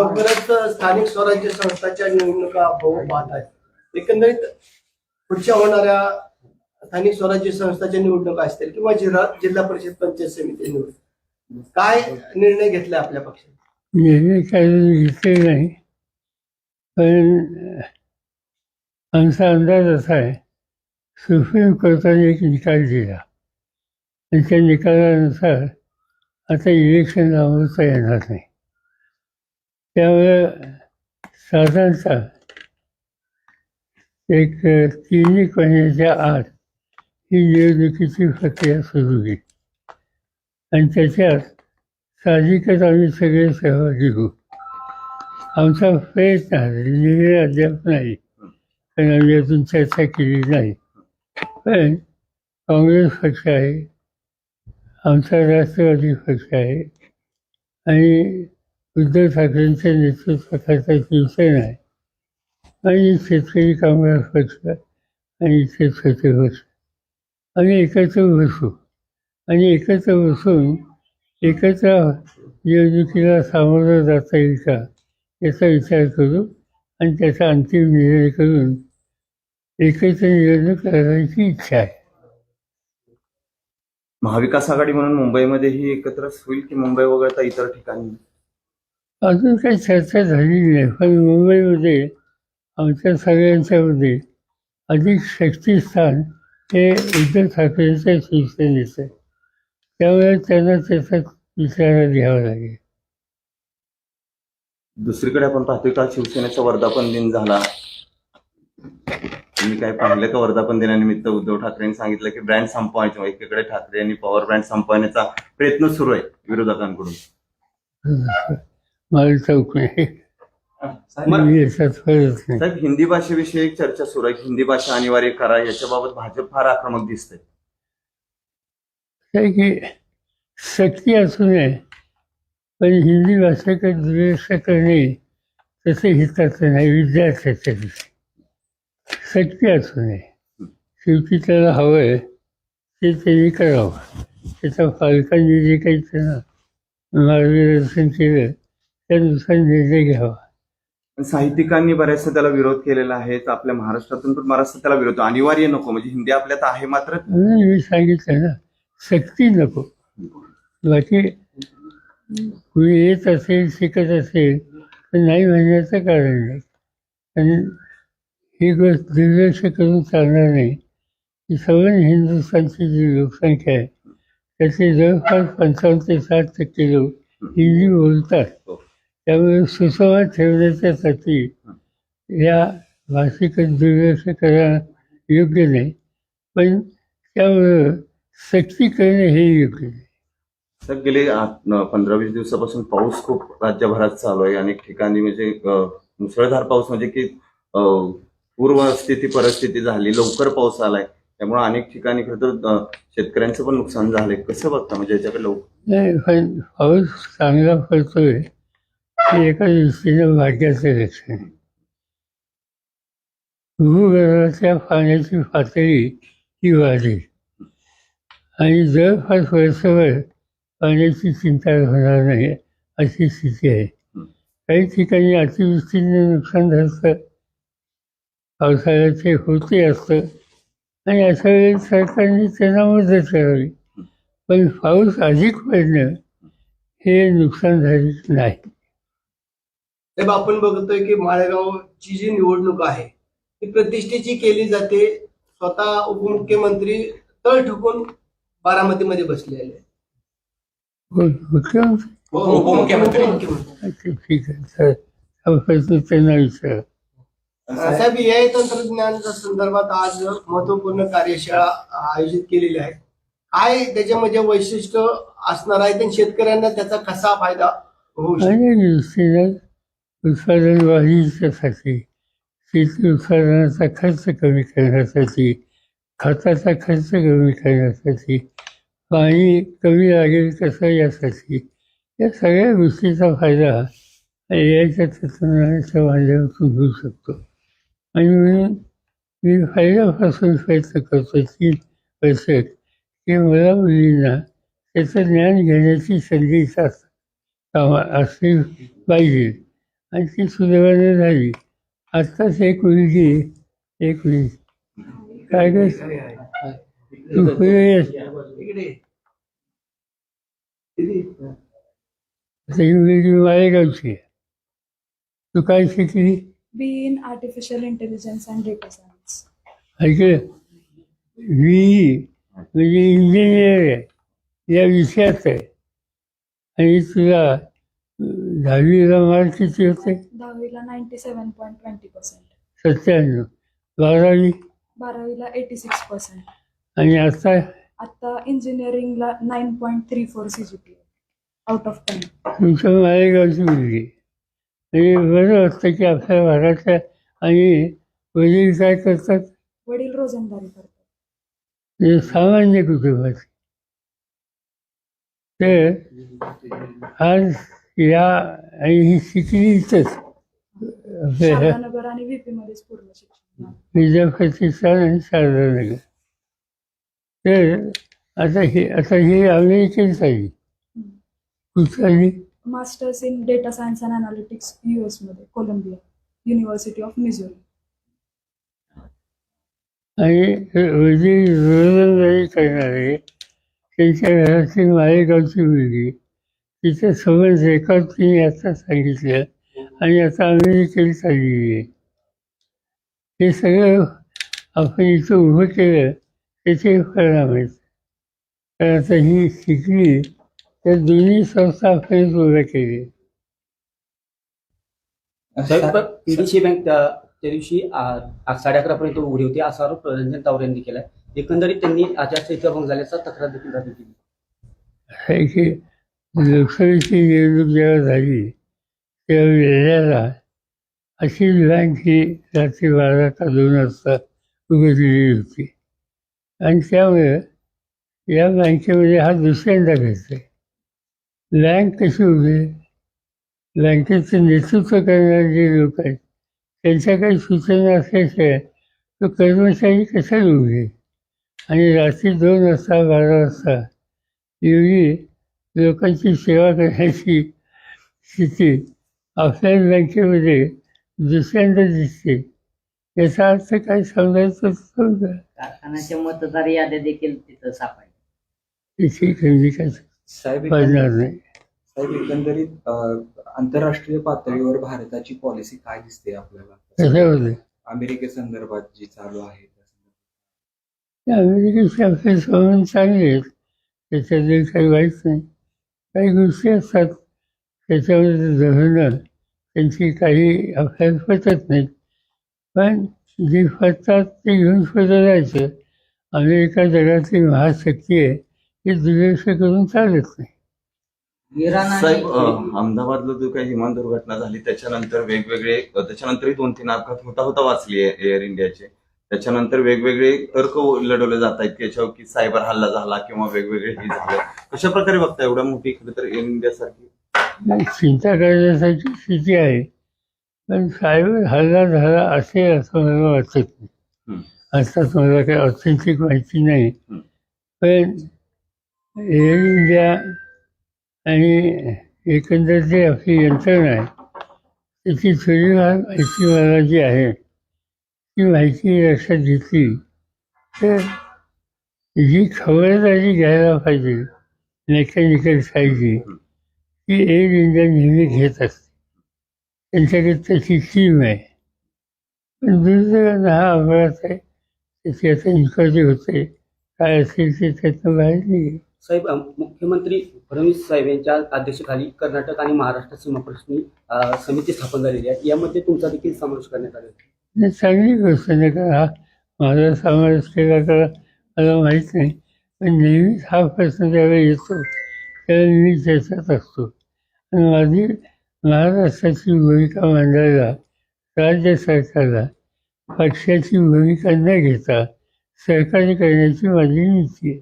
लवकरच स्थानिक स्वराज्य संस्थांच्या निवडणुका होऊ पाहत आहेत. एकंदरीत पुढच्या होणाऱ्या स्थानिक स्वराज्य संस्थांच्या निवडणुका असतील किंवा जिल्हा परिषद पंचायत समिती निवडणूक, काय निर्णय घेतला आपल्या पक्षाने? निर्णय काही घेतले नाही, पण आमचा अंदाज असा आहे, सुप्रीम कोर्टाने एक निकाल दिला आणि त्या निकालानुसार आता इलेक्शन लावता येणार नाही. त्यामुळे साधारणतः एक 3 महिन्याच्या आत ही निवडणुकीची प्रक्रिया सुरू होईल आणि त्याच्यात साहजिकच आम्ही सगळे सहभागी होऊ. आमचा प्रयत्न आहे, निर्णय अद्याप नाही, कारण आम्ही अजून चर्चा केली नाही. पण काँग्रेस पक्ष आहे, आमचा राष्ट्रवादी पक्ष आहे आणि उद्धव ठाकरेंच्या नेतृत्वाखालचा शिवसेना आहे आणि शेतकरी कामगार पक्ष आणि शेतकरी पक्ष, आम्ही एकत्र बसू आणि एकत्र बसून एकत्र निवडणुकीला सामोरं जाता येईल का याचा विचार करू आणि त्याचा अंतिम निर्णय करून एकत्र निवडणूक करायची इच्छा आहे. महाविकास आघाडी म्हणून मुंबईमध्येही एकत्र होईल की मुंबई वगळता इतर ठिकाणी? अजून काही चर्चा झालेली नाही, पण मुंबईमध्ये आमच्या सगळ्यांच्यामध्ये अधिक शक्तिस्थान हे उद्धव ठाकरेंच्या शिवसेनेचं आहे. त्यामुळे त्यांना त्याचा विचार घ्यावा लागेल. दुसरीकडे आपण पाहतोय का शिवसेनेचा वर्धापन दिन झाला, तुम्ही काय पाहिलं का? वर्धापन दिनानिमित्त उद्धव ठाकरेंनी सांगितलं की ब्रँड संपवायचे, एकीकडे ठाकरे यांनी पॉवर ब्रँड संपवण्याचा प्रयत्न सुरू आहे विरोधकांकडून. मला चौक नाही, याच्यात फरक नाही. साहेब, हिंदी भाषेविषयी एक चर्चा सुरू आहे, हिंदी भाषा अनिवार्य करा, याच्याबाबत भाजप फार आक्रमक दिसते. काय की सक्ती असू नये, पण हिंदी भाषेकडे दुर्लक्ष करणे तसे हिताचं नाही. विद्यार्थ्याच्या दिवशी सक्ती असू नये, शेवटी त्याला हवं आहे ते त्यांनी करावं. त्याच्या पालकांनी जे काही त्यांना मार्गदर्शन केलं त्यानुसार निर्णय घ्यावा. साहित्यिकांनी बऱ्याचसा त्याला विरोध केलेला आहे, आपल्या महाराष्ट्रातून पण बराचसा त्याला विरोध, अनिवार्य नको, म्हणजे हिंदी आपल्यात आहे मात्र मी सांगितलं ना, सक्ती नको. बाकी कुणी येत असेल, शिकत असेल तर नाही म्हणण्याचं कारण नाही. आणि ही गोष्ट दुर्लक्ष करून चालणार नाही की सगळं हिंदुस्थानची जी लोकसंख्या आहे त्याचे जवळपास 55 ते 60% लोक हिंदी बोलतात. त्यामुळे सुसंवाद ठेवण्याच्यासाठी या भाषेकडे दुर्लक्ष करणं योग्य नाही, पण त्यामुळे सक्ती करणे हे योग्य नाही. सर, गेले 15-20 दिवसापासून पाऊस खूप राज्यभरात चालू आहे. अनेक ठिकाणी म्हणजे मुसळधार पाऊस, म्हणजे की पूर्वस्थिती परिस्थिती झाली, लवकर पाऊस आलाय, त्यामुळे अनेक ठिकाणी खरं तर शेतकऱ्यांचं पण नुकसान झालंय. कसं बघता म्हणजे याच्याकडे नाही, पण पाऊस चांगला पडतोय हे एका दृष्टीनं भाग्याचं लक्षण आहे. भूगर्भाच्या पाण्याची पातळी ही वाढली आणि जवळपास वर्षभर पाण्याची चिंता होणार नाही अशी स्थिती आहे. काही ठिकाणी अतिवृष्टीने नुकसान झालं, पावसाळ्याचे होते असतं आणि अशा वेळी सरकारने त्यांना मदत करावी. पण पाऊस अधिक पडणं हे नुकसान झालेलं नाही. साहेब, आपण बघतोय की माळेगावची जी निवडणूक आहे ती प्रतिष्ठेची केली जाते. स्वतः उपमुख्यमंत्री तळ ठोकून बारामतीमध्ये बसलेले. उपमुख्यमंत्री ठीक आहे सर, त्यांना विचार. साहेब, एआय तंत्रज्ञानाच्या संदर्भात आज महत्वपूर्ण कार्यशाळा आयोजित केलेली आहे. काय त्याच्यामध्ये वैशिष्ट्य असणार आहे आणि शेतकऱ्यांना त्याचा कसा फायदा होऊ शकतो? उत्पादन वाढीच्यासाठी, शेती उत्पादनाचा खर्च कमी करण्यासाठी, खताचा खर्च कमी करण्यासाठी, पाणी कमी लागेल कसं यासाठी, या सगळ्या गोष्टीचा फायदा एआयच्या तंत्रज्ञानाच्या माध्यमातून होऊ शकतो. आणि म्हणून मी पहिल्यापासून प्रयत्न करतो 3 वर्ष की मला मुलींना त्याचं ज्ञान घेण्याची संधी असली पाहिजे. आणि ती सुदैवाने झाली. आत्ताच एक मुलगी काय ग तू होय ही मुलगी मालेगावची आहे. तू काय शिकली? B in Artificial Intelligence and Data Science. ऐकलं मी म्हणजे इंजिनियर आहे या विषयात आहे. आणि तुला 10वीला मार्क किती होते? 10वीला 97.20%. 97. 12वी 12वीला 86%. आणि आता आता इंजिनिअरिंगला 9.34 CGPA आउट ऑफ 10. तुमच्या मालेगावची मुलगी. म्हणजे बरं वाटतं की आपल्या भागातल्या आणि वडील काय करतात? वडील रोजंदारी करतात. म्हणजे सामान्य कुटुंबाचे. तर आज या आणि ही शिकली इथंच आपल्या ह्या शारदानगर आणि VP मध्येच पूर्ण शिक्षण. विद्यापीठात आणि शारदानगर. तर आता ही अमेरिकेत झाली. कुठं आली? Masters in data science and analytics US मध्ये कोलंबिया युनिव्हर्सिटी ऑफ मिझोरी. आणि वडील रोजंदारी करणारे त्यांच्या घरातली मालेगावची मुलगी तिचं समज रेकॉर्ड तिने आता सांगितलं आणि आता अमेरिकेला चाललेली आहे. हे सगळं आपण इथं उभं केलं त्याचे परिणाम आहेत. तर आता ही शिकली तर दोन्ही संस्था आपण उभ्या केली. साहेब PDC बँक त्या दिवशी 11:30 उघडी होती असा आरोप रंजन तावरे यांनी केलाय. एकंदरीत त्यांनी आचारसंहिता भंग झाल्याचा तक्रार देखील दाखल केली. आहे की लोकसभेची निवडणूक जेव्हा झाली तेव्हा वेळेला अशी बँक ही रात्री 12 का 2 वाजता उघडलेली होती. आणि त्यामुळे या बँकेमध्ये हा दुसऱ्यांदा घडतोय. बँक कशी उघडेल? बँकेचं नेतृत्व करणारे जे लोक आहेत त्यांच्या काही सूचना असल्याशिवाय तो कर्मचारी कसा उघडेल? आणि रात्री 2 वाजता 12 वाजता एवढी लोकांची सेवा करण्याची स्थिती आपल्या बँकेमध्ये दुसऱ्यांदा दिसते. याचा अर्थ काय समजायचं समजा कारखान्याच्या मतदार याद्या देखील तिथं सापडल्या. त्याची खरेदी काय साहेब पडणार नाही. साहेब एकंदरीत आंतरराष्ट्रीय पातळीवर भारताची पॉलिसी काय दिसते आपल्याला कशामध्ये अमेरिकेसंदर्भात जी चालू आहे अमेरिकेचे आपले संबंध चांगले आहेत. त्याच्यातील काही वाईट नाही. काही गोष्टी असतात त्याच्यामध्ये धरणं त्यांची काही आपल्याला पटत नाहीत. पण जे पटतात ते घेऊन पुढे जायचं. अमेरिका जगातली महाशक्ती आहे हे दुर्लक्ष करून चालत नाही. इराण साहेब आणि अहमदाबादला जो काही विमान दुर्घटना झाली त्याच्यानंतरही 2-3 अपघात होता वाचली आहे एअर इंडियाचे. त्याच्यानंतर वेगवेगळे तर्क लढवले जात आहेत की याच्यावर की सायबर हल्ला झाला किंवा वेगवेगळे हे झालं. कशा प्रकारे बघता एवढ्या मोठी खरं तर एअर इंडियासारखी चिंता करण्यासारखी स्थिती आहे. पण सायबर हल्ला झाला असेल असं मला वाटत नाही. अर्थात मला काही ऑथेंटिक माहिती नाही. पण एअर इंडिया आणि एकंदर जे आपली यंत्रणा आहे त्याची थोडीफार माहिती मला जी आहे ती माहिती लक्षात घेतली तर जी खबरदारी घ्यायला पाहिजे मेकॅनिकल साईडची ती एअर इंडिया नेहमी घेत असते. त्यांच्याकडे त्याची टीम आहे. पण दुर्दैवानं हा अपघात आहे त्याची आता इन्क्वायरी होते. काय असेल ते त्यातनं बाहेर निघेल. साहेब मुख्यमंत्री फडणवीस साहेब यांच्या अध्यक्षतेखाली कर्नाटक आणि महाराष्ट्र सीमा प्रश्नी समिती स्थापन झालेली आहे. यामध्ये तुमचा देखील समावेश करण्यात आला. नाही, चांगली गोष्ट नाही का हा माझा समावेश केला का मला माहीत नाही. पण नेहमीच हा प्रश्न ज्यावेळी येतो त्यावेळी मी त्याच्यात असतो. आणि माझी महाराष्ट्राची भूमिका मांडायला राज्य सरकारला पक्षाची भूमिका न घेता सहकार्य करण्याची माझी नीती आहे.